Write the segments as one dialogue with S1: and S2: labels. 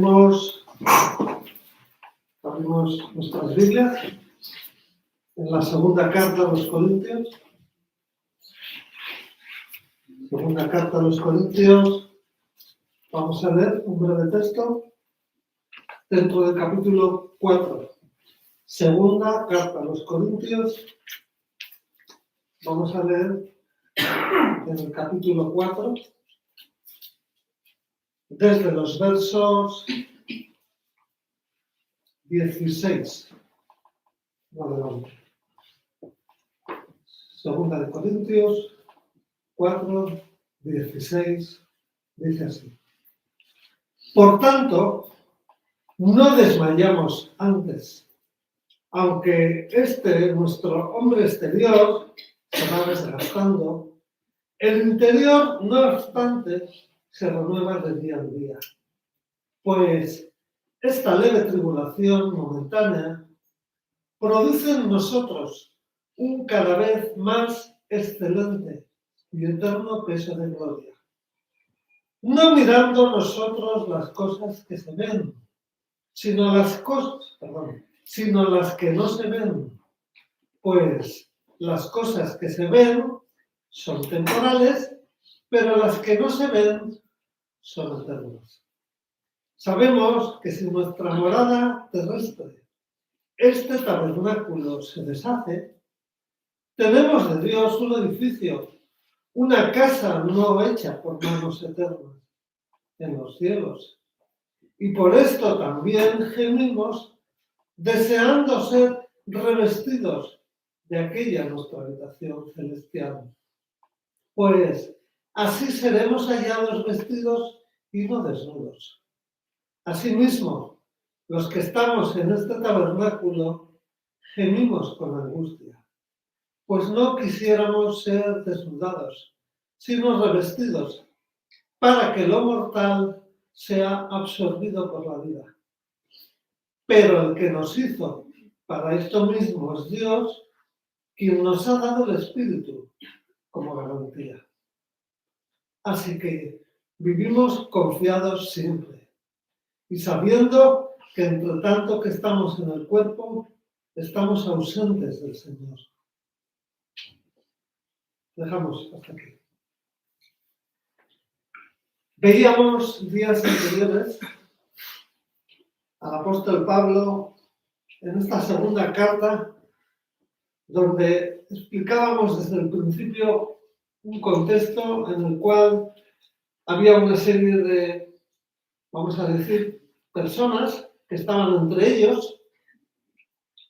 S1: Abrimos nuestras Biblias en la segunda carta a los Corintios. Segunda carta a los Corintios. Vamos a leer un breve texto dentro del capítulo 4. Segunda carta a los Corintios. Vamos a leer en el capítulo 4, desde los versos 16. Adelante. Segunda de Corintios 4, 16, dice así. Por tanto, no desmayamos antes, aunque nuestro hombre exterior se va desgastando, el interior, no obstante, se renueva de día en día. Pues esta leve tribulación momentánea produce en nosotros un cada vez más excelente y eterno peso de gloria. No mirando nosotros las cosas que se ven, sino las que no se ven. Pues las cosas que se ven son temporales, pero las que no se ven son eternas. Sabemos que si nuestra morada terrestre, este tabernáculo, se deshace, tenemos de Dios un edificio, una casa no hecha por manos eternas en los cielos. Y por esto también gemimos, deseando ser revestidos de aquella nuestra habitación celestial. Pues así seremos hallados vestidos y no desnudos. Asimismo, los que estamos en este tabernáculo gemimos con angustia, pues no quisiéramos ser desnudados, sino revestidos, para que lo mortal sea absorbido por la vida. Pero el que nos hizo para esto mismo es Dios, quien nos ha dado el Espíritu como garantía. Así que vivimos confiados siempre y sabiendo que entre tanto que estamos en el cuerpo, estamos ausentes del Señor. Dejamos hasta aquí. Veíamos días anteriores al apóstol Pablo en esta segunda carta, donde explicábamos desde el principio un contexto en el cual había una serie de, vamos a decir, personas que estaban entre ellos,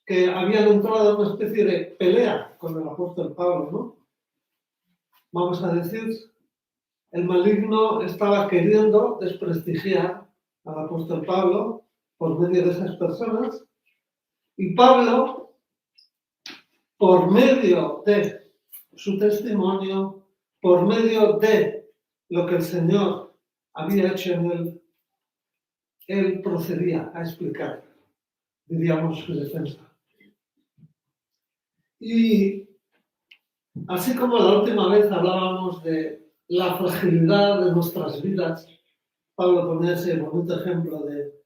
S1: que habían entrado en una especie de pelea con el apóstol Pablo, ¿no? Vamos a decir, el maligno estaba queriendo desprestigiar al apóstol Pablo por medio de esas personas, y Pablo, por medio de su testimonio, por medio de lo que el Señor había hecho en él procedía a explicar, diríamos, su defensa. Y así como la última vez hablábamos de la fragilidad de nuestras vidas, Pablo ponía ese bonito ejemplo de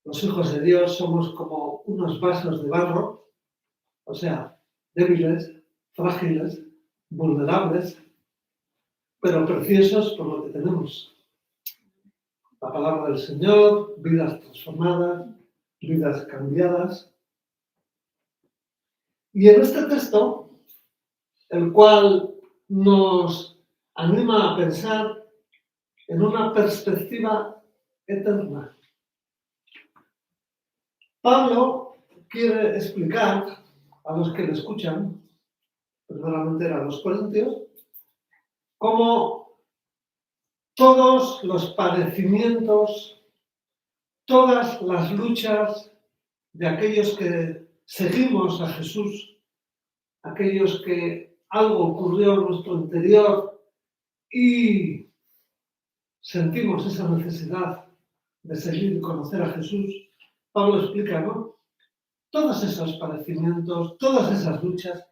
S1: los hijos de Dios somos como unos vasos de barro, o sea, débiles, frágiles, vulnerables, pero preciosos por lo que tenemos. La palabra del Señor, vidas transformadas, vidas cambiadas. Y en este texto, el cual nos anima a pensar en una perspectiva eterna, Pablo quiere explicar a los que le escuchan, primeramente a los corintios, cómo todos los padecimientos, todas las luchas de aquellos que seguimos a Jesús, aquellos que algo ocurrió en nuestro interior y sentimos esa necesidad de seguir y conocer a Jesús, Pablo explica, ¿no? Todos esos padecimientos, todas esas luchas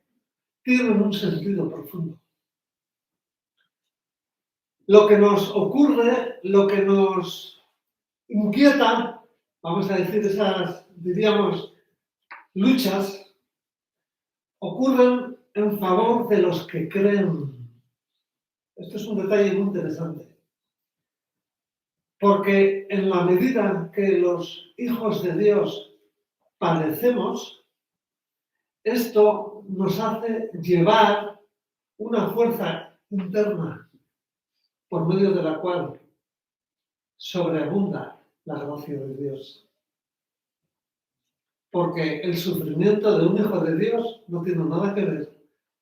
S1: tienen un sentido profundo. Lo que nos ocurre, lo que nos inquieta, vamos a decir, esas, diríamos, luchas, ocurren en favor de los que creen. Esto es un detalle muy interesante. Porque en la medida que los hijos de Dios padecemos, esto nos hace llevar una fuerza interna por medio de la cual sobreabunda la gracia de Dios. Porque el sufrimiento de un hijo de Dios no tiene nada que ver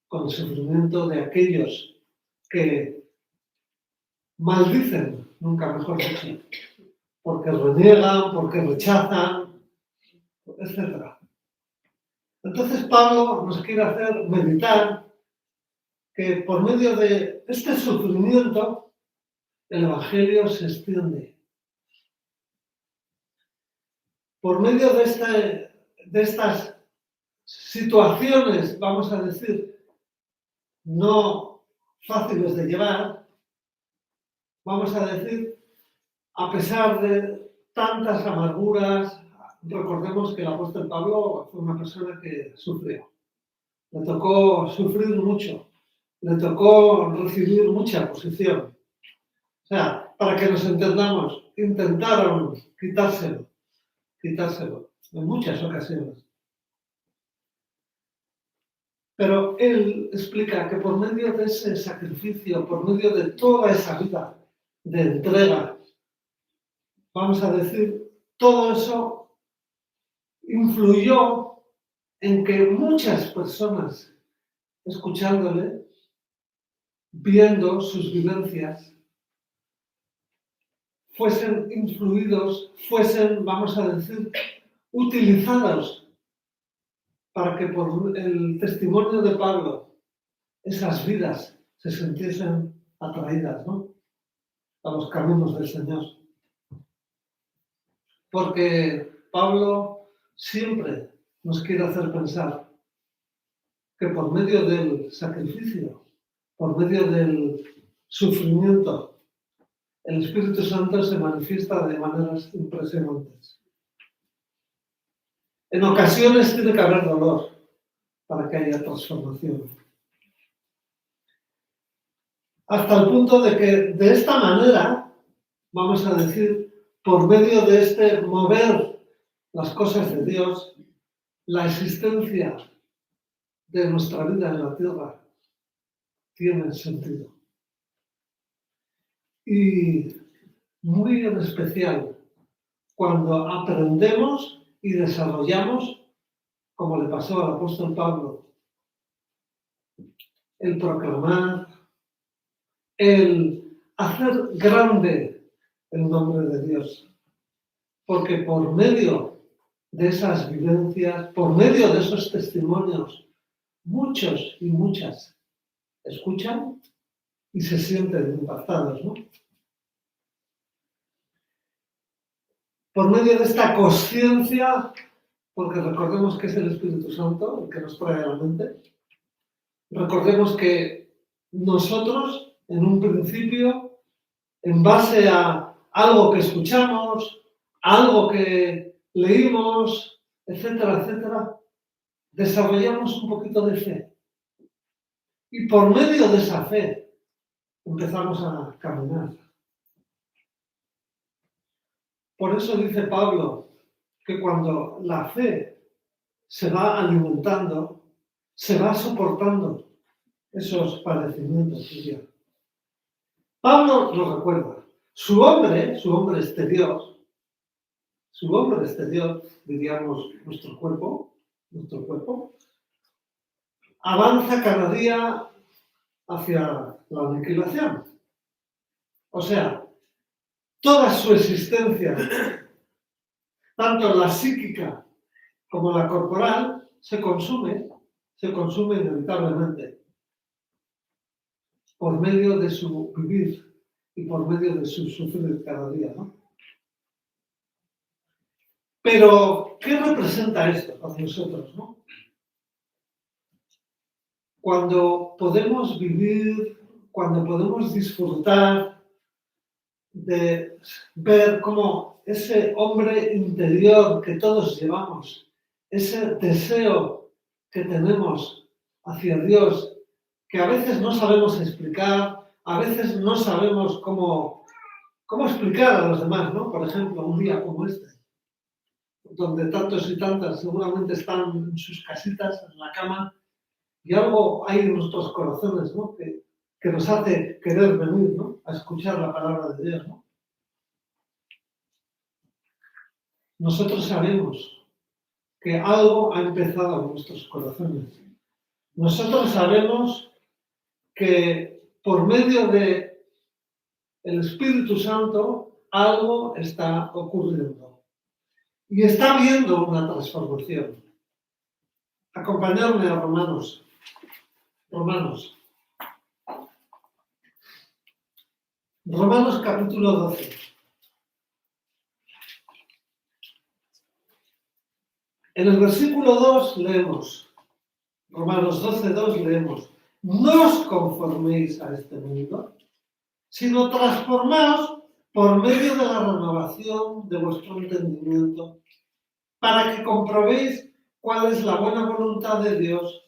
S1: con el sufrimiento de aquellos que maldicen, nunca mejor dicho, porque reniegan, porque rechazan, etc. Entonces Pablo nos quiere hacer meditar que por medio de este sufrimiento el Evangelio se extiende. Por medio de estas situaciones, vamos a decir, no fáciles de llevar, vamos a decir, a pesar de tantas amarguras, recordemos que el apóstol Pablo fue una persona que sufrió. Le tocó sufrir mucho, le tocó recibir mucha oposición. O sea, para que nos entendamos, intentaron quitárselo en muchas ocasiones. Pero él explica que por medio de ese sacrificio, por medio de toda esa vida de entrega, vamos a decir, todo eso influyó en que muchas personas, escuchándole, viendo sus vivencias, fuesen influidos, fuesen, vamos a decir, utilizados para que por el testimonio de Pablo esas vidas se sintiesen atraídas, ¿no?, a los caminos del Señor. Porque Pablo siempre nos quiere hacer pensar que por medio del sacrificio, por medio del sufrimiento, el Espíritu Santo se manifiesta de maneras impresionantes. En ocasiones tiene que haber dolor para que haya transformación. Hasta el punto de que de esta manera, vamos a decir, por medio de este mover las cosas de Dios, la existencia de nuestra vida en la tierra tiene sentido. Y muy en especial cuando aprendemos y desarrollamos, como le pasó al apóstol Pablo, el proclamar, el hacer grande el nombre de Dios. Porque por medio de esas vivencias, por medio de esos testimonios, muchos y muchas escuchan y se sienten impactados, ¿no? Por medio de esta conciencia, porque recordemos que es el Espíritu Santo el que nos trae a la mente, recordemos que nosotros, en un principio, en base a algo que escuchamos, algo que leímos, etcétera, etcétera, desarrollamos un poquito de fe. Y por medio de esa fe empezamos a caminar. Por eso dice Pablo que cuando la fe se va alimentando, se va soportando esos padecimientos. Pablo nos recuerda, su hombre exterior, diríamos nuestro cuerpo, avanza cada día hacia la aniquilación. O sea, toda su existencia, tanto la psíquica como la corporal, se consume inevitablemente por medio de su vivir y por medio de su sufrir cada día, ¿no? Pero, ¿qué representa esto para nosotros, no? Cuando podemos vivir, cuando podemos disfrutar de ver cómo ese hombre interior que todos llevamos, ese deseo que tenemos hacia Dios, que a veces no sabemos explicar, a veces no sabemos cómo explicar a los demás, ¿no? Por ejemplo, un día como este, donde tantos y tantas seguramente están en sus casitas, en la cama, y algo hay en nuestros corazones, ¿no? Que nos hace querer venir, ¿no? A escuchar la palabra de Dios, ¿no? Nosotros sabemos que algo ha empezado en nuestros corazones. Nosotros sabemos que por medio de el Espíritu Santo algo está ocurriendo y está habiendo una transformación. Acompañadme a Romanos. Romanos capítulo 12. En el versículo 2 leemos, Romanos 12, 2 leemos, no os conforméis a este mundo, sino transformaos por medio de la renovación de vuestro entendimiento, para que comprobéis cuál es la buena voluntad de Dios,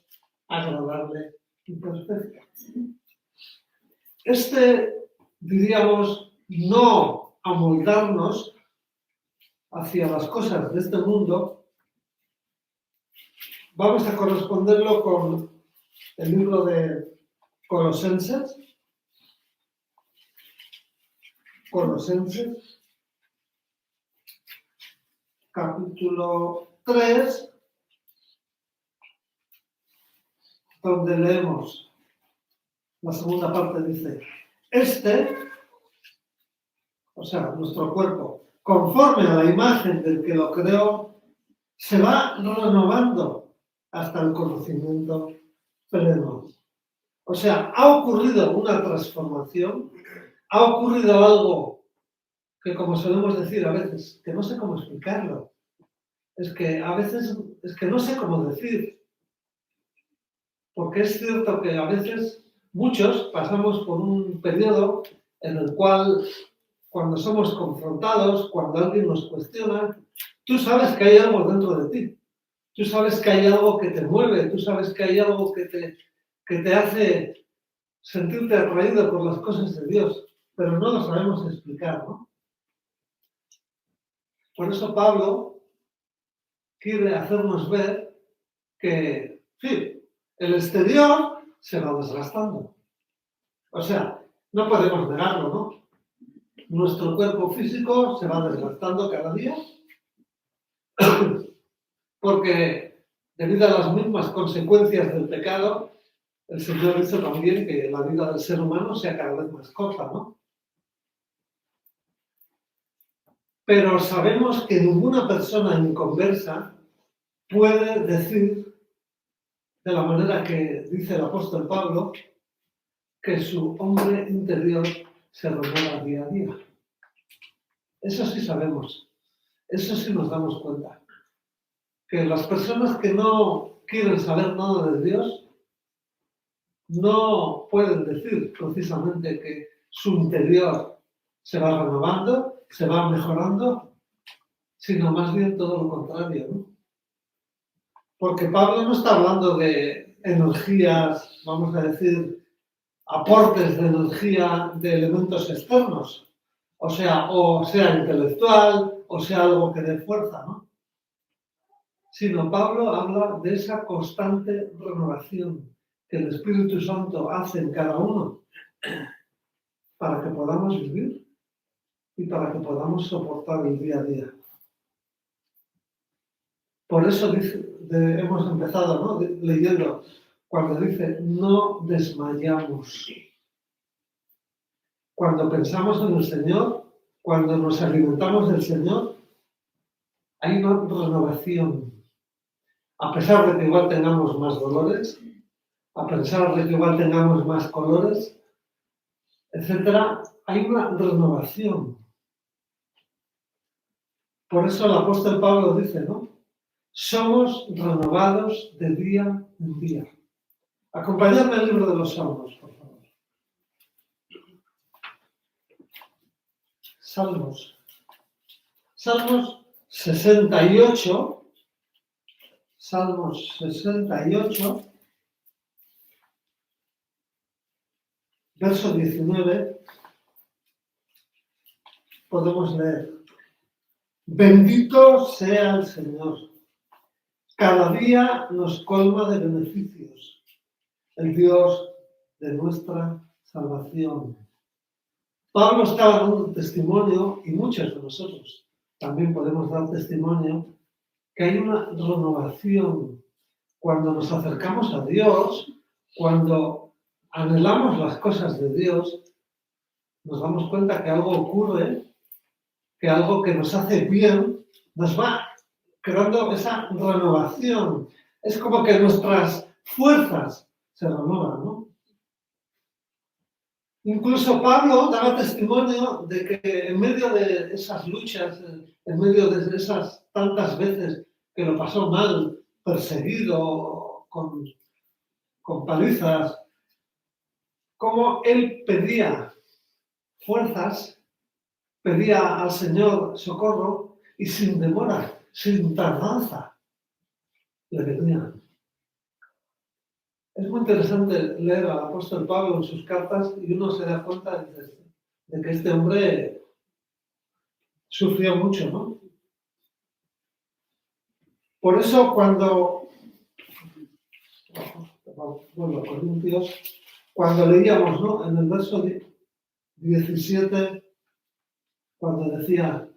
S1: agradable y perfecta. Diríamos, no amoldarnos hacia las cosas de este mundo, vamos a corresponderlo con el libro de Colosenses, capítulo 3, donde leemos, la segunda parte dice, o sea, nuestro cuerpo, conforme a la imagen del que lo creó, se va renovando hasta el conocimiento pleno. O sea, ha ocurrido una transformación, ha ocurrido algo que, como solemos decir a veces, que no sé cómo explicarlo. Es que a veces, no sé cómo decir. Porque es cierto que a veces muchos pasamos por un periodo en el cual, cuando somos confrontados, cuando alguien nos cuestiona, tú sabes que hay algo dentro de ti. Tú sabes que hay algo que te mueve, tú sabes que hay algo que te hace sentirte atraído por las cosas de Dios, pero no lo sabemos explicar, ¿no? Por eso Pablo quiere hacernos ver que, sí, el exterior se va desgastando. O sea, no podemos negarlo, ¿no? Nuestro cuerpo físico se va desgastando cada día porque, debido a las mismas consecuencias del pecado, el Señor hizo también que la vida del ser humano sea cada vez más corta, ¿no? Pero sabemos que ninguna persona inconversa puede decir, de la manera que dice el apóstol Pablo, que su hombre interior se renueva día a día. Eso sí sabemos, eso sí nos damos cuenta. Que las personas que no quieren saber nada de Dios no pueden decir precisamente que su interior se va renovando, se va mejorando, sino más bien todo lo contrario, ¿no? Porque Pablo no está hablando de energías, vamos a decir, aportes de energía de elementos externos, o sea intelectual, o sea algo que dé fuerza, ¿no? Sino Pablo habla de esa constante renovación que el Espíritu Santo hace en cada uno para que podamos vivir y para que podamos soportar el día a día. Por eso hemos empezado, ¿no? Leyendo, cuando dice, no desmayamos. Cuando pensamos en el Señor, cuando nos alimentamos del Señor, hay una renovación. A pesar de que igual tengamos más dolores, a pesar de que igual tengamos más colores, etcétera, hay una renovación. Por eso el apóstol Pablo dice, ¿no? Somos renovados de día en día. Acompañadme al libro de los Salmos, por favor. Salmos. Salmos 68, Salmos 68, verso 19, podemos leer: Bendito sea el Señor, cada día nos colma de beneficios, el Dios de nuestra salvación. Pablo estaba dando testimonio, y muchos de nosotros también podemos dar testimonio, que hay una renovación cuando nos acercamos a Dios, cuando anhelamos las cosas de Dios, nos damos cuenta que algo ocurre, que algo que nos hace bien, nos va creando esa renovación. Es como que nuestras fuerzas se renuevan, ¿no? Incluso Pablo daba testimonio de que en medio de esas luchas, en medio de esas tantas veces que lo pasó mal, perseguido, con palizas, como él pedía fuerzas, pedía al Señor socorro y sin demora, sin tardanza, le venían. Es muy interesante leer al apóstol Pablo en sus cartas y uno se da cuenta de que este hombre sufrió mucho, ¿no? Por eso cuando, bueno, Corintios, cuando leíamos, ¿no? En el verso 17, cuando decía,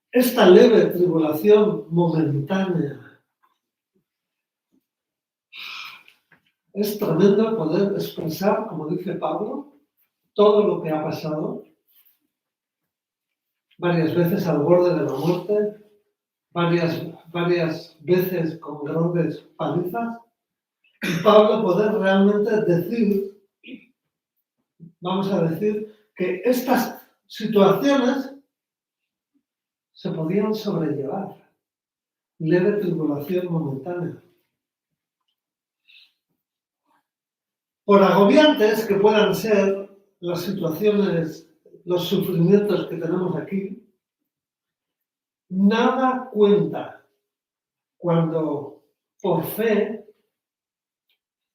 S1: esta leve tribulación momentánea, es tremendo poder expresar, como dice Pablo, todo lo que ha pasado, varias veces al borde de la muerte, varias veces con grandes palizas, y Pablo poder realmente decir, vamos a decir, que estas situaciones se podían sobrellevar. Leve tribulación momentánea. Por agobiantes que puedan ser las situaciones, los sufrimientos que tenemos aquí, nada cuenta cuando por fe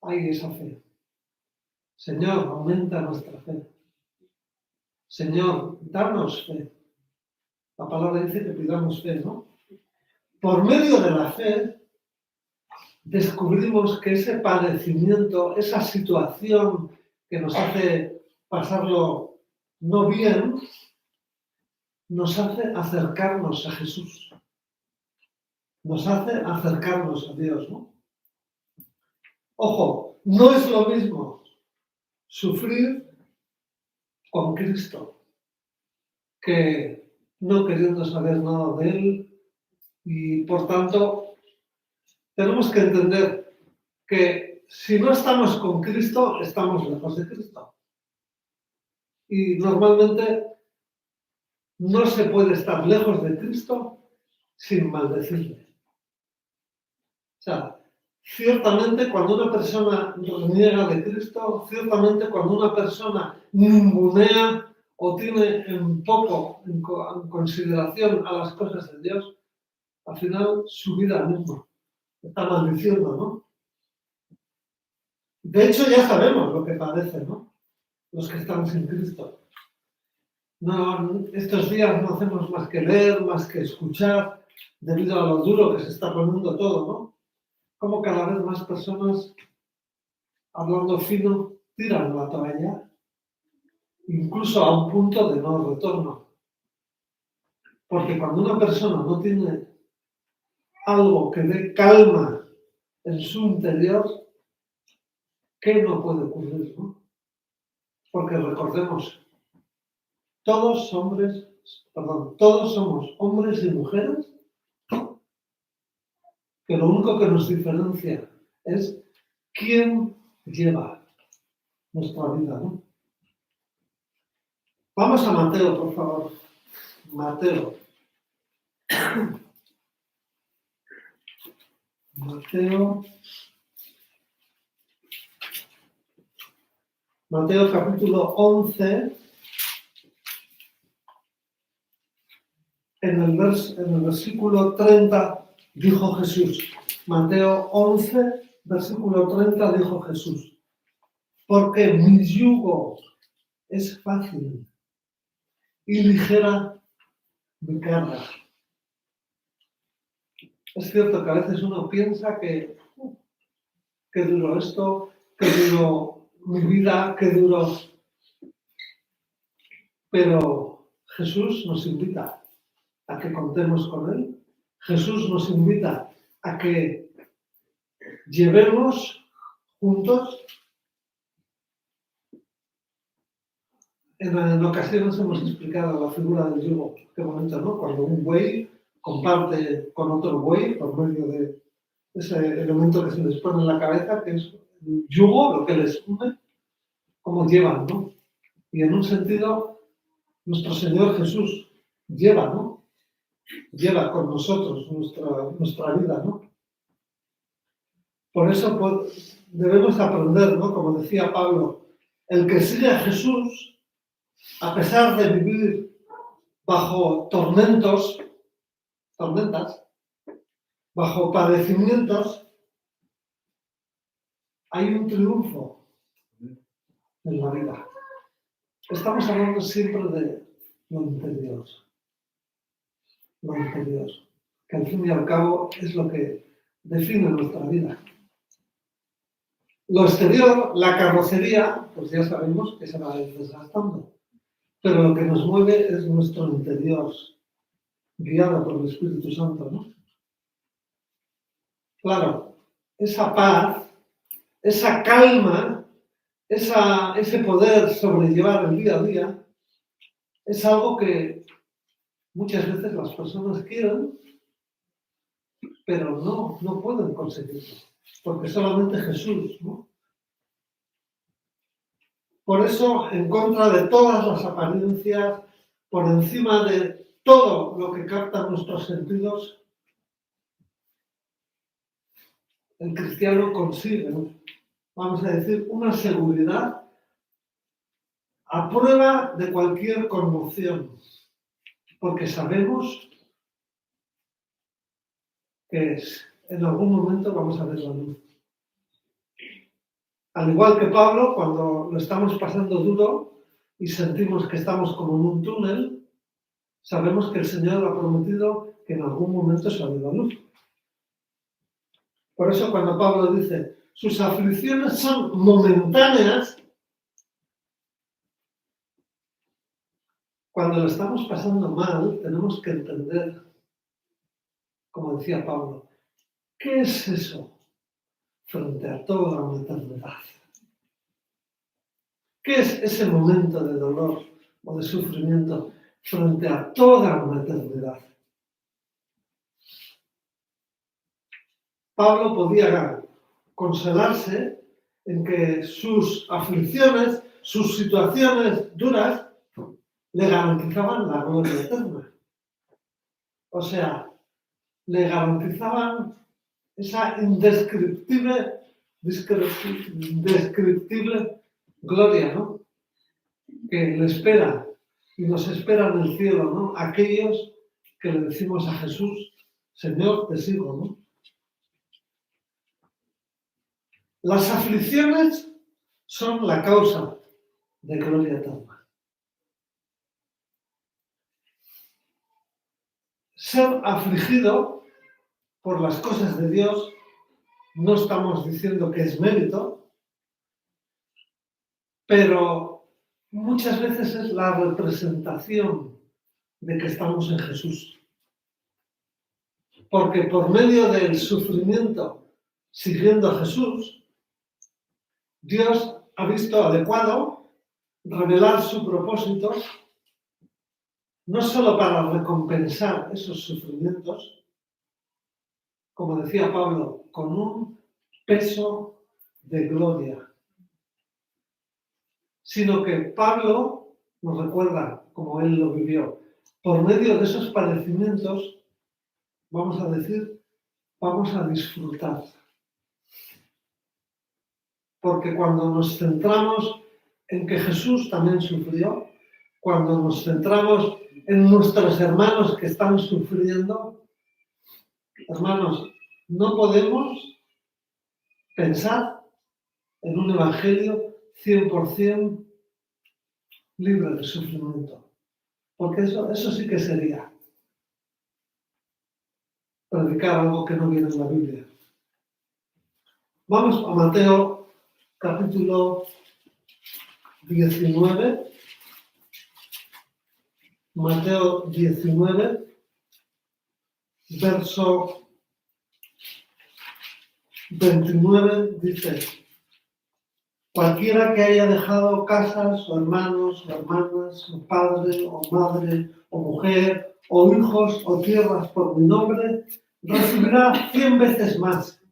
S1: hay esa fe. Señor, aumenta nuestra fe. Señor, danos fe. La palabra dice que pidamos fe, ¿no? Por medio de la fe, descubrimos que ese padecimiento, esa situación que nos hace pasarlo no bien, nos hace acercarnos a Jesús. Nos hace acercarnos a Dios, ¿no? Ojo, no es lo mismo sufrir con Cristo que no queriendo saber nada de Él, y por tanto tenemos que entender que si no estamos con Cristo, estamos lejos de Cristo. Y normalmente no se puede estar lejos de Cristo sin maldecirle. O sea, ciertamente cuando una persona reniega de Cristo, ciertamente cuando una persona ningunea o tiene en poco en consideración a las cosas de Dios, al final su vida misma está maldiciendo, ¿no? De hecho ya sabemos lo que padecen, ¿no? Los que están sin Cristo. No, estos días no hacemos más que leer, más que escuchar, debido a lo duro que se está poniendo todo, ¿no? Como cada vez más personas, hablando fino, tiran la toalla, incluso a un punto de no retorno. Porque cuando una persona no tiene algo que dé calma en su interior, ¿qué no puede ocurrir, no? Porque recordemos, todos somos hombres y mujeres, que lo único que nos diferencia es quién lleva nuestra vida, ¿no? Vamos a Mateo, por favor. Mateo. Mateo capítulo 11. En el versículo 30 dijo Jesús, Mateo 11, versículo 30 dijo Jesús, porque mi yugo es fácil y ligera mi carga. Es cierto que a veces uno piensa que qué duro esto, qué duro mi vida, qué duro. Pero Jesús nos invita a que contemos con Él. Jesús nos invita a que llevemos juntos. En ocasiones hemos explicado la figura del yugo. Qué bonito, ¿no? Cuando un buey comparte con otro buey por medio de ese elemento que se les pone en la cabeza, que es el yugo, lo que les une, cómo llevan, ¿no? Y en un sentido, nuestro Señor Jesús lleva, ¿no? Lleva con nosotros nuestra vida, ¿no? Por eso pues, debemos aprender, ¿no? Como decía Pablo, el que sigue a Jesús, a pesar de vivir bajo tormentas, bajo padecimientos, hay un triunfo en la vida. Estamos hablando siempre de lo interior, que al fin y al cabo es lo que define nuestra vida. Lo exterior, la carrocería, pues ya sabemos que se va a ir desgastando, pero lo que nos mueve es nuestro interior, guiado por el Espíritu Santo, ¿no? Claro, esa paz, esa calma, ese poder sobrellevar el día a día, es algo que muchas veces las personas quieren, pero no pueden conseguirlo, porque solamente Jesús, ¿no? Por eso, en contra de todas las apariencias, por encima de todo lo que captan nuestros sentidos, el cristiano consigue, vamos a decir, una seguridad a prueba de cualquier conmoción, porque sabemos que en algún momento vamos a ver la luz. Al igual que Pablo, cuando lo estamos pasando duro y sentimos que estamos como en un túnel, sabemos que el Señor ha prometido que en algún momento sale la luz. Por eso cuando Pablo dice, sus aflicciones son momentáneas, cuando lo estamos pasando mal, tenemos que entender, como decía Pablo, ¿qué es eso frente a toda una eternidad? ¿Qué es ese momento de dolor o de sufrimiento frente a toda una eternidad? Pablo podía consolarse en que sus aflicciones, sus situaciones duras, le garantizaban la gloria eterna. O sea, le garantizaban esa indescriptible gloria, ¿no? Que le espera y nos espera en el cielo, ¿no? Aquellos que le decimos a Jesús, Señor, te sigo, ¿no? Las aflicciones son la causa de gloria eterna. Ser afligido por las cosas de Dios, no estamos diciendo que es mérito, pero muchas veces es la representación de que estamos en Jesús. Porque por medio del sufrimiento, siguiendo a Jesús, Dios ha visto adecuado revelar su propósito, no solo para recompensar esos sufrimientos, como decía Pablo, con un peso de gloria, sino que Pablo nos recuerda, como él lo vivió, por medio de esos padecimientos, vamos a decir, vamos a disfrutar. Porque cuando nos centramos en que Jesús también sufrió, cuando nos centramos en nuestros hermanos que están sufriendo, hermanos, no podemos pensar en un evangelio 100% libre de sufrimiento, porque eso sí que sería predicar algo que no viene en la Biblia. Vamos a Mateo capítulo 19. Mateo 19, verso 29 dice: cualquiera que haya dejado casas, o hermanos, o hermanas, o padre, o madre, o mujer, o hijos, o tierras por mi nombre, recibirá 100 veces más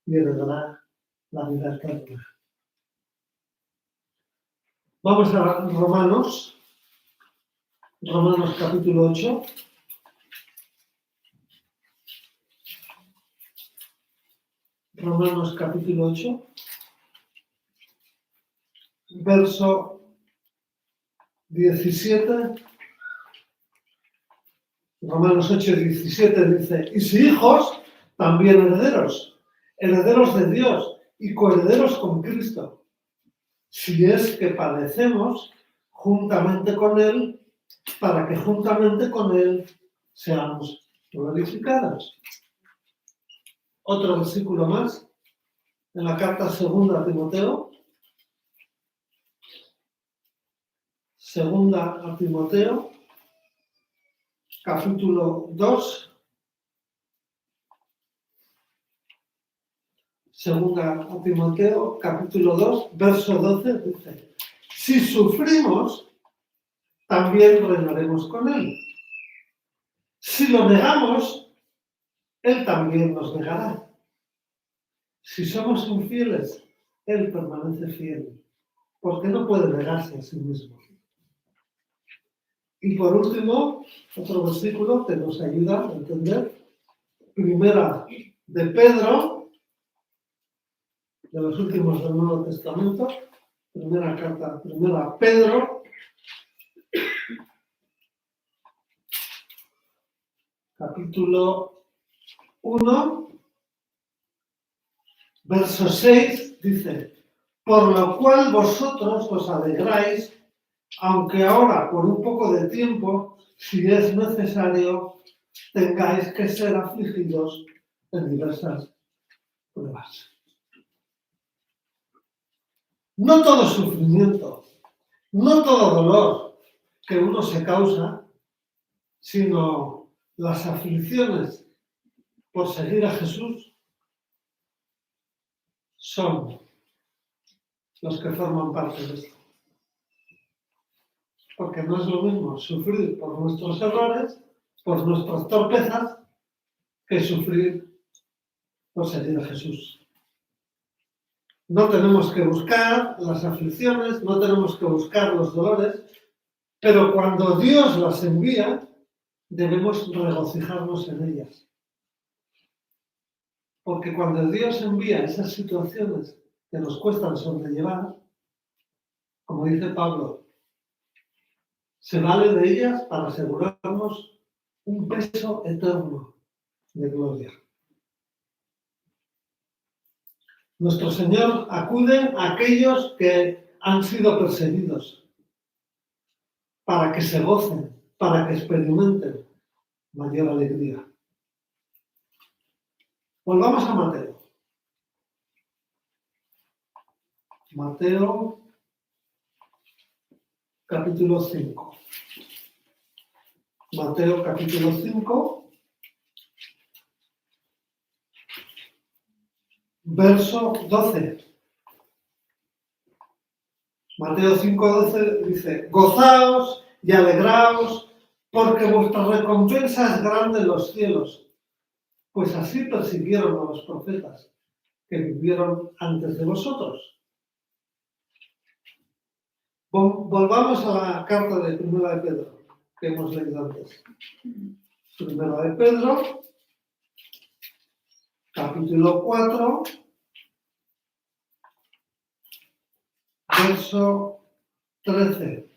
S1: y heredará la vida eterna. Vamos a Romanos capítulo 8. Romanos capítulo 8, verso 17. Romanos 8, 17 dice: y si hijos, también herederos, herederos de Dios y coherederos con Cristo, si es que padecemos juntamente con Él, para que juntamente con Él seamos glorificados. Otro versículo más, en la carta segunda a Timoteo. Segunda a Timoteo, capítulo 2. Segunda a Timoteo, capítulo 2, verso 12, dice: si sufrimos, también reinaremos con Él. Si lo negamos, Él también nos negará. Si somos infieles, Él permanece fiel, porque no puede negarse a sí mismo. Y por último, otro versículo que nos ayuda a entender, primera de Pedro, de los últimos del Nuevo Testamento, primera carta, primera Pedro, capítulo 1, verso 6, dice: por lo cual vosotros os alegráis, aunque ahora por un poco de tiempo, si es necesario, tengáis que ser afligidos en diversas pruebas. No todo sufrimiento, no todo dolor que uno se causa, sino las aflicciones por seguir a Jesús son los que forman parte de esto. Porque no es lo mismo sufrir por nuestros errores, por nuestras torpezas, que sufrir por seguir a Jesús. No tenemos que buscar las aflicciones, no tenemos que buscar los dolores, pero cuando Dios las envía, debemos regocijarnos en ellas. Porque cuando Dios envía esas situaciones que nos cuestan sobrellevar, como dice Pablo, se vale de ellas para asegurarnos un peso eterno de gloria. Nuestro Señor acude a aquellos que han sido perseguidos para que se gocen, para que experimenten mayor alegría. Volvamos a Mateo. Mateo, capítulo 5. Mateo, capítulo 5, verso 12. Mateo 5, 12 dice: gozaos y alegraos, porque vuestra recompensa es grande en los cielos, pues así persiguieron a los profetas que vivieron antes de vosotros. Volvamos a la carta de Primera de Pedro, que hemos leído antes. Primera de Pedro, capítulo 4, verso 13.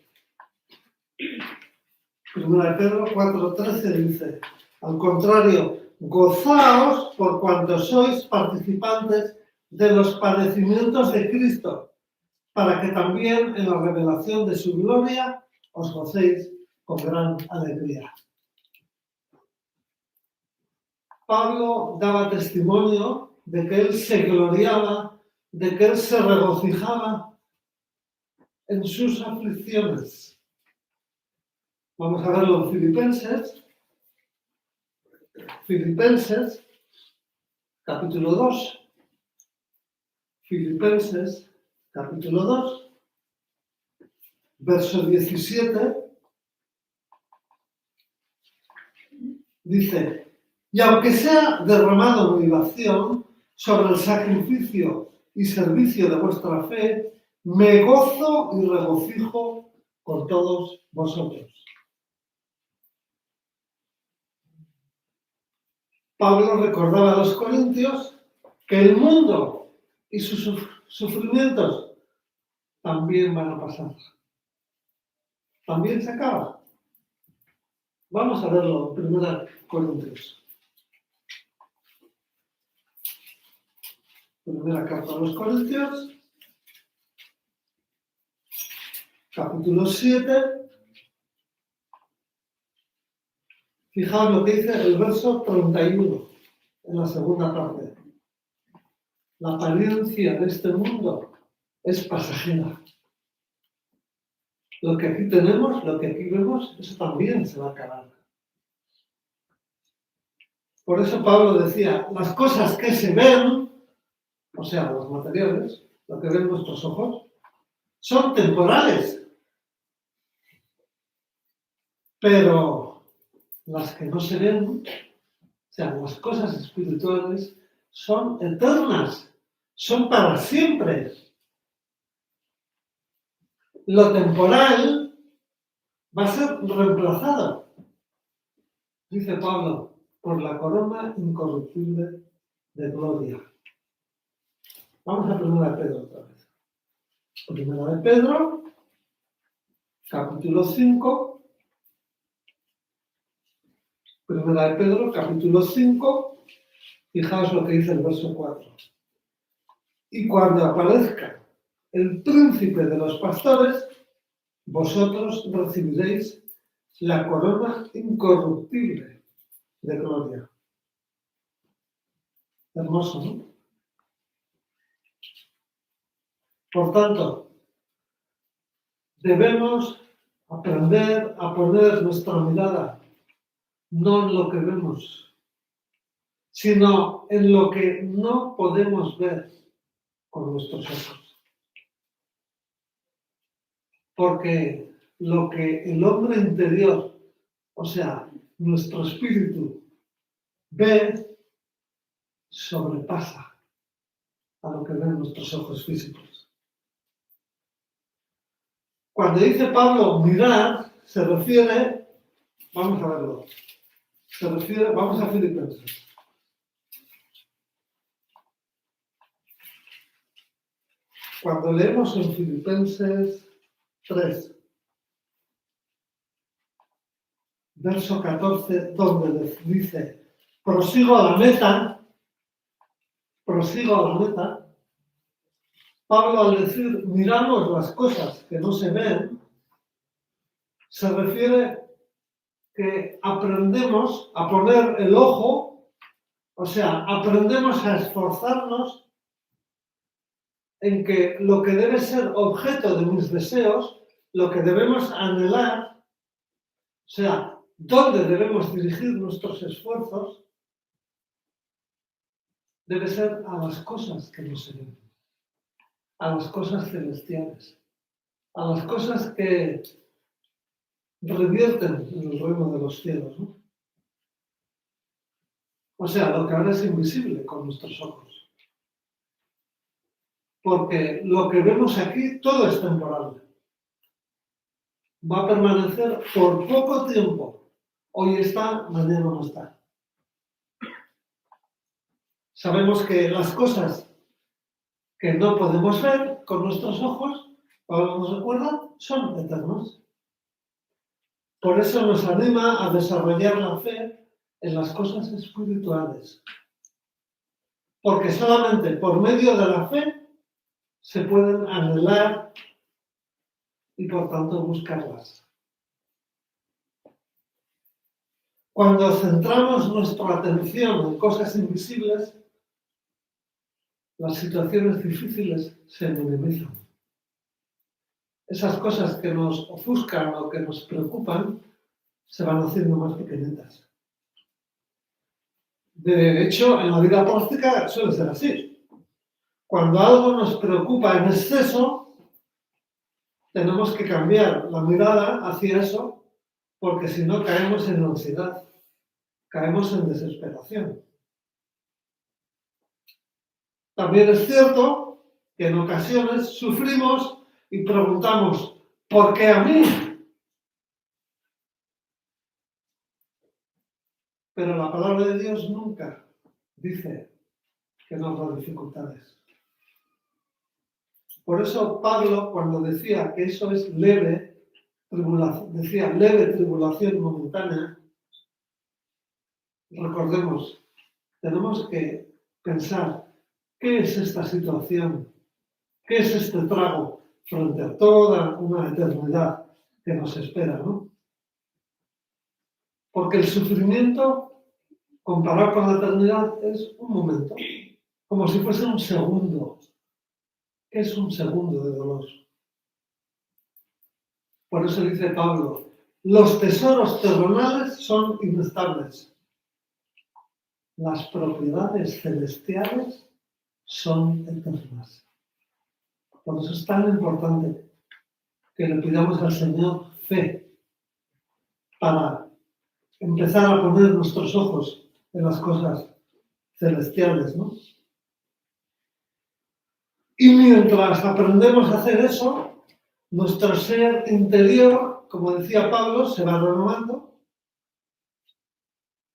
S1: 1 Pedro 4:13 dice, al contrario, gozaos por cuanto sois participantes de los padecimientos de Cristo, para que también en la revelación de su gloria os gocéis con gran alegría. Pablo daba testimonio de que él se gloriaba, de que él se regocijaba en sus aflicciones. Vamos a verlo en Filipenses. Filipenses, capítulo 2. Filipenses, capítulo 2, verso 17. Dice, y aunque sea derramado mi libación sobre el sacrificio y servicio de vuestra fe, me gozo y regocijo con todos vosotros. Pablo recordaba a los corintios que el mundo y sus sufrimientos también van a pasar. También se acaba. Vamos a verlo en 1 Corintios. Primera carta a los Corintios, capítulo 7. Fijaos lo que dice el verso 31, en la segunda parte. La apariencia de este mundo es pasajera. Lo que aquí tenemos, lo que aquí vemos, eso también se va a acabar. Por eso Pablo decía, las cosas que se ven, o sea, los materiales, lo que ven nuestros ojos, son temporales. Pero las que no se ven, o sea, las cosas espirituales, son eternas, son para siempre. Lo temporal va a ser reemplazado, dice Pablo, por la corona incorruptible de gloria. Vamos a 1 Pedro otra vez. 1 Pedro, capítulo 5. 1 Pedro, capítulo 5. Fijaos lo que dice el verso 4. Y cuando aparezca el príncipe de los pastores, vosotros recibiréis la corona incorruptible de gloria. Hermoso, ¿no? Por tanto, debemos aprender a poner nuestra mirada no en lo que vemos, sino en lo que no podemos ver con nuestros ojos. Porque lo que el hombre interior, o sea, nuestro espíritu, ve, sobrepasa a lo que ven nuestros ojos físicos. Cuando dice Pablo mirar, se refiere, vamos a verlo, vamos a Filipenses. Cuando leemos en Filipenses 3, verso 14, donde dice, prosigo a la meta, Pablo al decir miramos las cosas que no se ven, se refiere que aprendemos a poner el ojo, o sea, aprendemos a esforzarnos en que lo que debe ser objeto de mis deseos, lo que debemos anhelar, o sea, dónde debemos dirigir nuestros esfuerzos, debe ser a las cosas que no se ven, a las cosas celestiales, a las cosas que revierten en el reino de los cielos, ¿no? O sea, lo que ahora es invisible con nuestros ojos. Porque lo que vemos aquí, todo es temporal. Va a permanecer por poco tiempo. Hoy está, mañana no está. Sabemos que las cosas que no podemos ver con nuestros ojos, Pablo nos recuerda, son eternas. Por eso nos anima a desarrollar la fe en las cosas espirituales. Porque solamente por medio de la fe se pueden anhelar y por tanto buscarlas. Cuando centramos nuestra atención en cosas invisibles, las situaciones difíciles se minimizan. Esas cosas que nos ofuscan o que nos preocupan se van haciendo más pequeñitas. De hecho, en la vida práctica suele ser así. Cuando algo nos preocupa en exceso, tenemos que cambiar la mirada hacia eso, porque si no caemos en ansiedad, caemos en desesperación. También es cierto que en ocasiones sufrimos y preguntamos, ¿por qué a mí? Pero la palabra de Dios nunca dice que nos da dificultades. Por eso Pablo, cuando decía que eso es leve tribulación momentánea, recordemos, tenemos que pensar, ¿qué es esta situación? ¿Qué es este trago frente a toda una eternidad que nos espera, ¿no? Porque el sufrimiento, comparado con la eternidad, es un momento, como si fuese un segundo. ¿Qué es un segundo de dolor? Por eso dice Pablo, los tesoros terrenales son inestables. Las propiedades celestiales son eternas. Por eso es tan importante que le pidamos al Señor fe para empezar a poner nuestros ojos en las cosas celestiales, ¿no? Y mientras aprendemos a hacer eso, nuestro ser interior, como decía Pablo, se va renovando,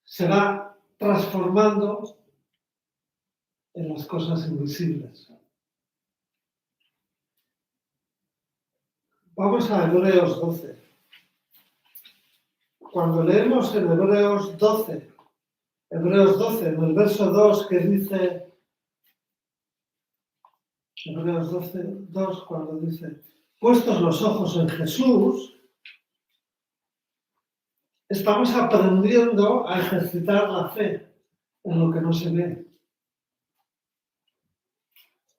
S1: se va transformando en las cosas invisibles. Vamos a Hebreos 12. Cuando leemos en Hebreos 12, en el verso 2 que dice, Hebreos 12, 2, cuando dice, puestos los ojos en Jesús, estamos aprendiendo a ejercitar la fe en lo que no se ve.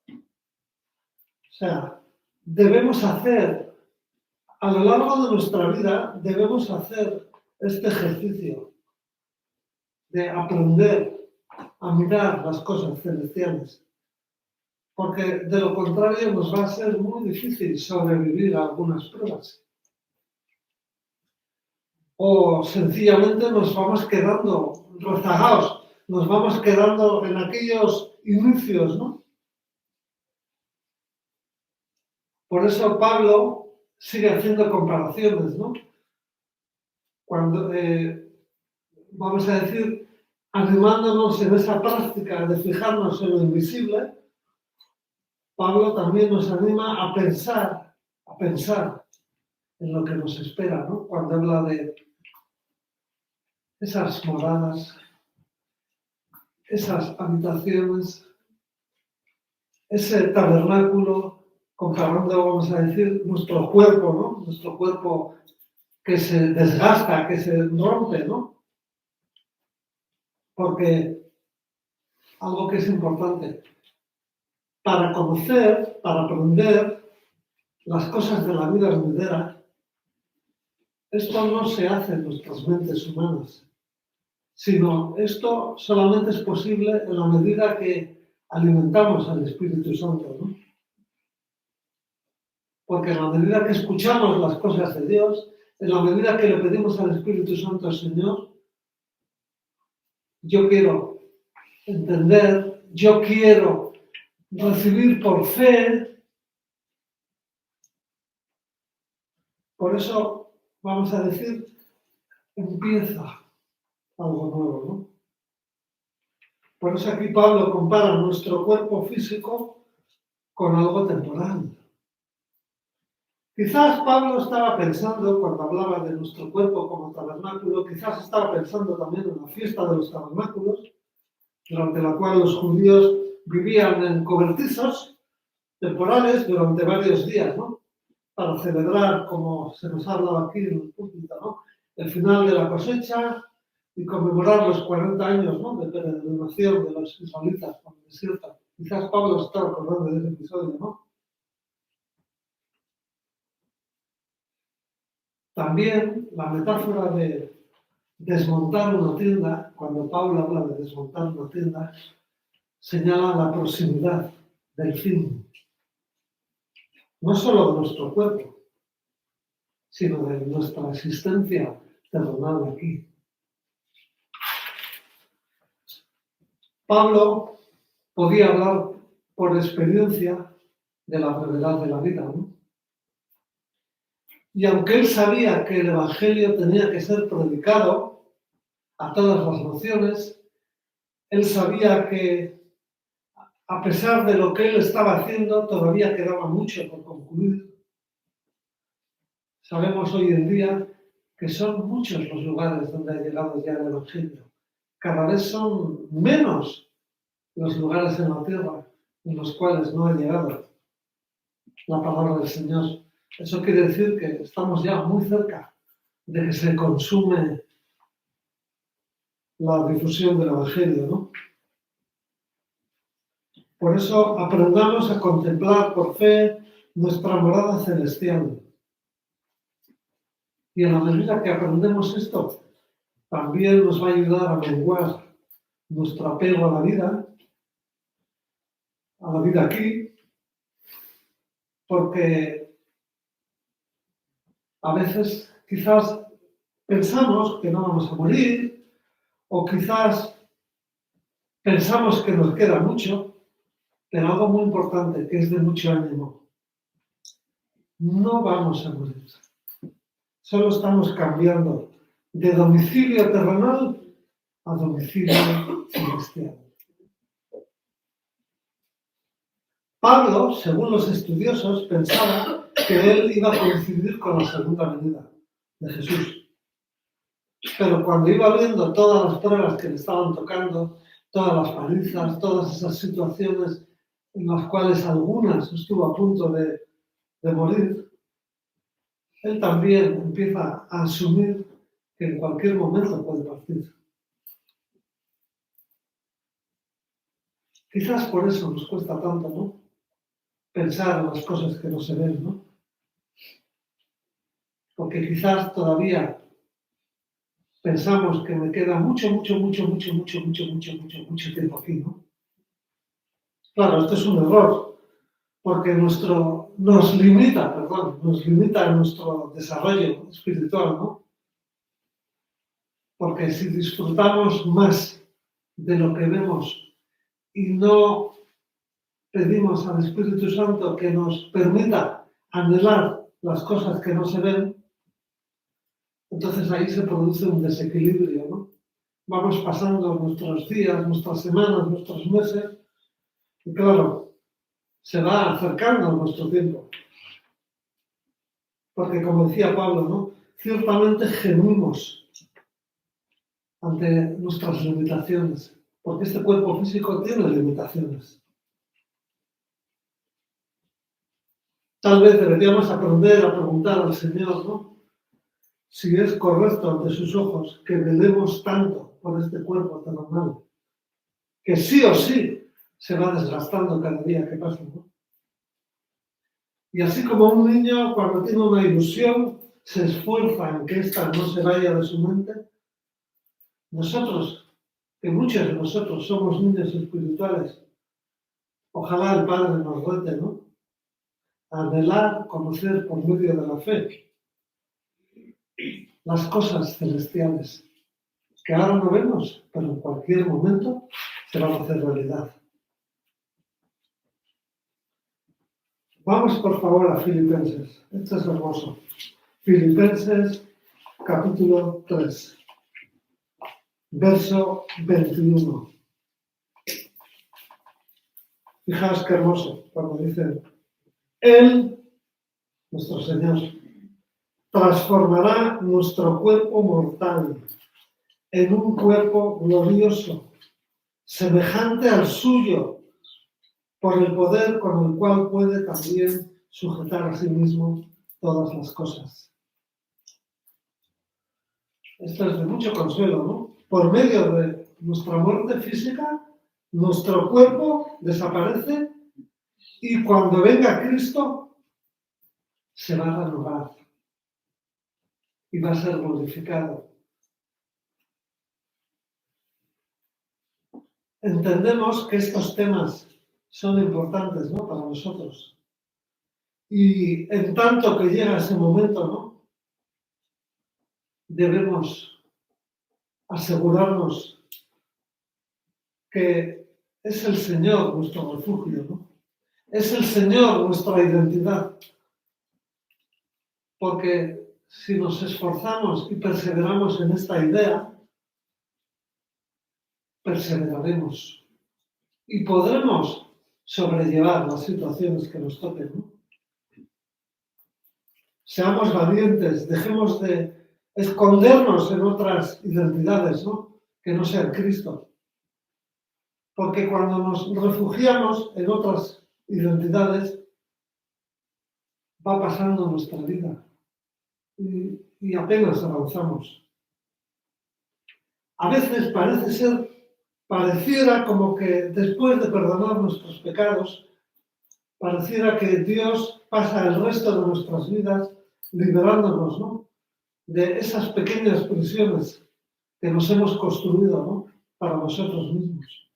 S1: O sea, debemos hacer, a lo largo de nuestra vida, debemos hacer este ejercicio de aprender a mirar las cosas celestiales. Porque de lo contrario nos va a ser muy difícil sobrevivir a algunas pruebas. O sencillamente nos vamos quedando rezagados, nos vamos quedando en aquellos inicios, ¿no? Por eso Pablo sigue haciendo comparaciones, ¿no? Cuando, vamos a decir, animándonos en esa práctica de fijarnos en lo invisible, Pablo también nos anima a pensar en lo que nos espera, ¿no? Cuando habla de esas moradas, esas habitaciones, ese tabernáculo, comparando, vamos a decir, nuestro cuerpo, ¿no? Nuestro cuerpo que se desgasta, que se rompe, ¿no? Porque algo que es importante, para conocer, para aprender las cosas de la vida venidera, esto no se hace en nuestras mentes humanas, sino esto solamente es posible en la medida que alimentamos al Espíritu Santo, ¿no? Porque en la medida que escuchamos las cosas de Dios, en la medida que le pedimos al Espíritu Santo, Señor, yo quiero entender, yo quiero recibir por fe. Por eso, vamos a decir, empieza algo nuevo, ¿no? Por eso aquí Pablo compara nuestro cuerpo físico con algo temporal. Quizás Pablo estaba pensando, cuando hablaba de nuestro cuerpo como tabernáculo, quizás estaba pensando también en la fiesta de los tabernáculos, durante la cual los judíos vivían en cobertizos temporales durante varios días, ¿no? Para celebrar, como se nos ha hablado aquí en el púlpito, ¿no? El final de la cosecha y conmemorar los 40 años, ¿no? De peregrinación de los israelitas por el desierto. Quizás Pablo se estaba acordando de ese episodio, ¿no? También la metáfora de desmontar una tienda, cuando Pablo habla de desmontar una tienda, señala la proximidad del fin, no solo de nuestro cuerpo, sino de nuestra existencia terrenal aquí. Pablo podía hablar por experiencia de la brevedad de la vida, ¿no? Y aunque él sabía que el Evangelio tenía que ser predicado a todas las naciones, él sabía que a pesar de lo que él estaba haciendo, todavía quedaba mucho por concluir. Sabemos hoy en día que son muchos los lugares donde ha llegado ya el Evangelio. Cada vez son menos los lugares en la tierra en los cuales no ha llegado la palabra del Señor. Eso quiere decir que estamos ya muy cerca de que se consume la difusión del Evangelio, ¿no? Por eso aprendamos a contemplar por fe nuestra morada celestial. Y en la medida que aprendemos esto, también nos va a ayudar a menguar nuestro apego a la vida aquí, porque a veces quizás pensamos que no vamos a morir, o quizás pensamos que nos queda mucho, pero algo muy importante que es de mucho ánimo. No vamos a morir. Solo estamos cambiando de domicilio terrenal a domicilio celestial. Pablo, según los estudiosos, pensaba que él iba a coincidir con la segunda venida de Jesús. Pero cuando iba viendo todas las pruebas que le estaban tocando, todas las palizas, todas esas situaciones en las cuales algunas estuvo a punto de morir, él también empieza a asumir que en cualquier momento puede partir. Quizás por eso nos cuesta tanto, ¿no? Pensar en las cosas que no se ven, ¿no? Porque quizás todavía pensamos que me queda mucho tiempo aquí, ¿no? Claro, esto es un error, porque nos limita en nuestro desarrollo espiritual, ¿no? Porque si disfrutamos más de lo que vemos y no pedimos al Espíritu Santo que nos permita anhelar las cosas que no se ven, entonces ahí se produce un desequilibrio, ¿no? Vamos pasando nuestros días, nuestras semanas, nuestros meses, y claro, se va acercando nuestro tiempo. Porque como decía Pablo, ¿no? Ciertamente gemimos ante nuestras limitaciones, porque este cuerpo físico tiene limitaciones. Tal vez deberíamos aprender a preguntar al Señor, ¿no? Si es correcto ante sus ojos que velemos tanto por este cuerpo terrenal, que sí o sí se va desgastando cada día que pasa, ¿no? Y así como un niño cuando tiene una ilusión se esfuerza en que ésta no se vaya de su mente, nosotros, que muchos de nosotros somos niños espirituales, ojalá el Padre nos rete, ¿no? A anhelar, conocer por medio de la fe las cosas celestiales, que ahora no vemos, pero en cualquier momento se van a hacer realidad. Vamos por favor a Filipenses, esto es hermoso. Filipenses capítulo 3, verso 21. Fijaos qué hermoso cuando dice, Él nuestro Señor, transformará nuestro cuerpo mortal en un cuerpo glorioso, semejante al suyo, por el poder con el cual puede también sujetar a sí mismo todas las cosas. Esto es de mucho consuelo, ¿no? Por medio de nuestra muerte física, nuestro cuerpo desaparece y cuando venga Cristo se va a renovar y va a ser glorificado. Entendemos que estos temas son importantes, ¿no?, para nosotros. Y en tanto que llega ese momento, ¿no?, debemos asegurarnos que es el Señor nuestro refugio, ¿no? Es el Señor nuestra identidad. Porque si nos esforzamos y perseveramos en esta idea, perseveraremos y podremos sobrellevar las situaciones que nos toquen, ¿no? Seamos valientes, dejemos de escondernos en otras identidades, ¿no?, que no sean Cristo. Porque cuando nos refugiamos en otras identidades, va pasando nuestra vida y apenas avanzamos. A veces pareciera como que después de perdonar nuestros pecados, pareciera que Dios pasa el resto de nuestras vidas liberándonos, ¿no?, de esas pequeñas prisiones que nos hemos construido, ¿no?, para nosotros mismos.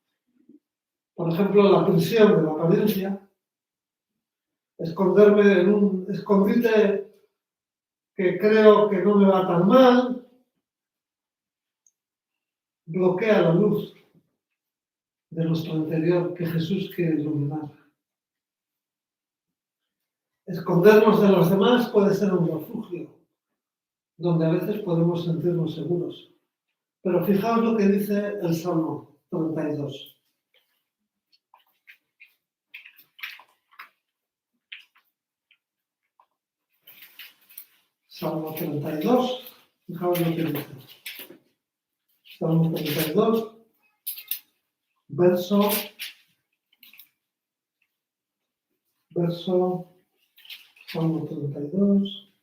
S1: Por ejemplo, la prisión de la apariencia, esconderme en un escondite que creo que no me va tan mal, bloquea la luz de nuestro interior que Jesús quiere iluminar. Escondernos de los demás puede ser un refugio, donde a veces podemos sentirnos seguros. Pero fijaos lo que dice el Salmo 32. Salmo 32, fijaos lo que dice. Salmo 32, verso Salmo 32,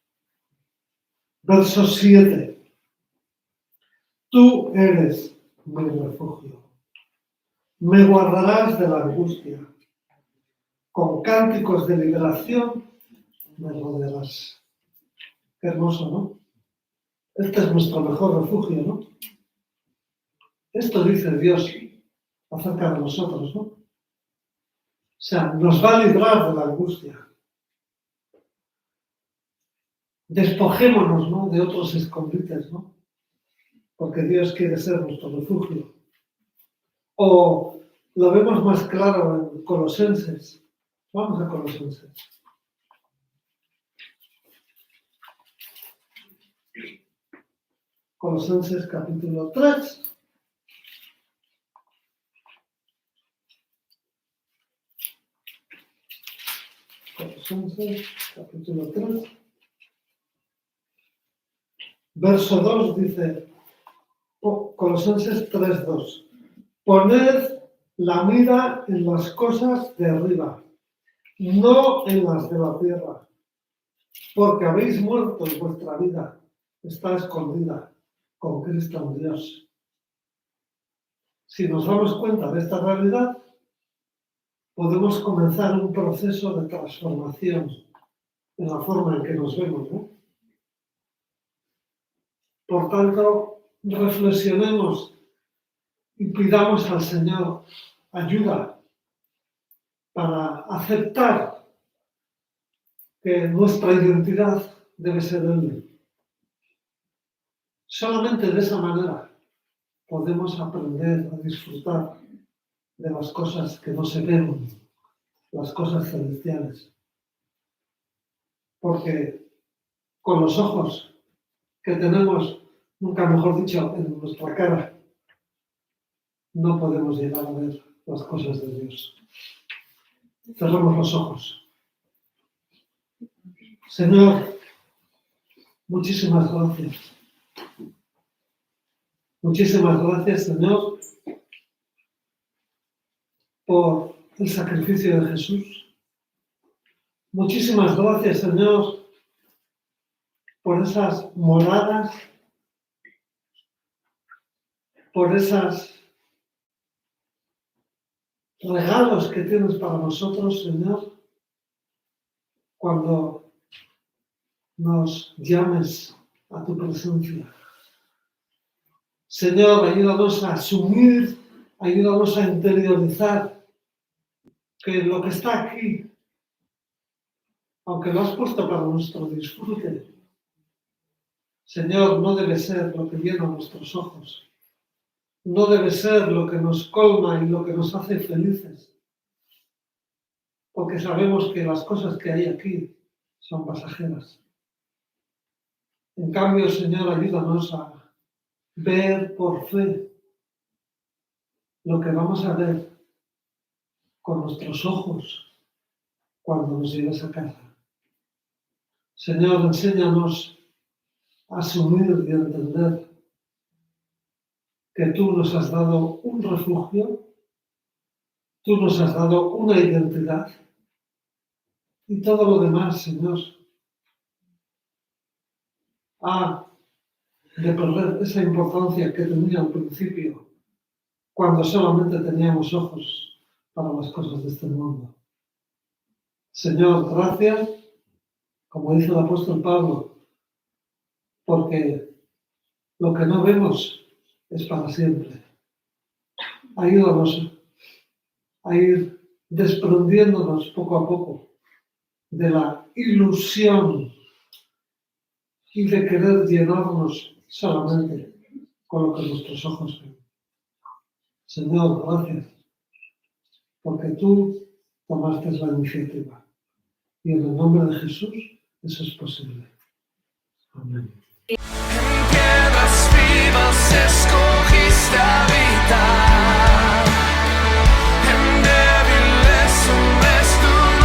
S1: verso 7. Tú eres mi refugio. Me guardarás de la angustia. Con cánticos de liberación me rodearás. Qué hermoso, ¿no? Este es nuestro mejor refugio, ¿no? Esto dice Dios acerca de nosotros, ¿no? O sea, nos va a librar de la angustia. Despojémonos, ¿no?, de otros escondites, ¿no? Porque Dios quiere ser nuestro refugio. O lo vemos más claro en Colosenses. Vamos a Colosenses. Colosenses capítulo 3. Colosenses capítulo 3. Verso 2 dice, Colosenses 3:2. Poned la mira en las cosas de arriba, no en las de la tierra, porque habéis muerto y vuestra vida está escondida con Cristo en Dios. Si nos damos cuenta de esta realidad, podemos comenzar un proceso de transformación en la forma en que nos vemos, ¿no? Por tanto, reflexionemos y pidamos al Señor ayuda para aceptar que nuestra identidad debe ser Él. Solamente de esa manera podemos aprender a disfrutar de las cosas que no se ven, las cosas celestiales. Porque con los ojos que tenemos, nunca mejor dicho, en nuestra cara, no podemos llegar a ver las cosas de Dios. Cerramos los ojos. Señor, muchísimas gracias. Muchísimas gracias, Señor, por el sacrificio de Jesús. Muchísimas gracias, Señor, por esas moradas, por esos regalos que tienes para nosotros, Señor, cuando nos llames a tu presencia. Señor, ayúdanos a asumir, ayúdanos a interiorizar que lo que está aquí, aunque lo has puesto para nuestro disfrute, Señor, no debe ser lo que llena nuestros ojos, no debe ser lo que nos colma y lo que nos hace felices, porque sabemos que las cosas que hay aquí son pasajeras. En cambio, Señor, ayúdanos a ver por fe lo que vamos a ver con nuestros ojos cuando nos lleves a casa. Señor, enséñanos a asumir y a entender que tú nos has dado un refugio, tú nos has dado una identidad y todo lo demás, Señor, ha de perder esa importancia que tenía al principio, cuando solamente teníamos ojos para las cosas de este mundo. Señor, gracias, como dice el apóstol Pablo, porque lo que no vemos es para siempre. Ayúdanos a ir desprendiéndonos poco a poco de la ilusión y de querer llenarnos solamente con lo que nuestros ojos ven. Señor, gracias, porque tú tomaste la iniciativa. Y en el nombre de Jesús, eso es posible. Amén.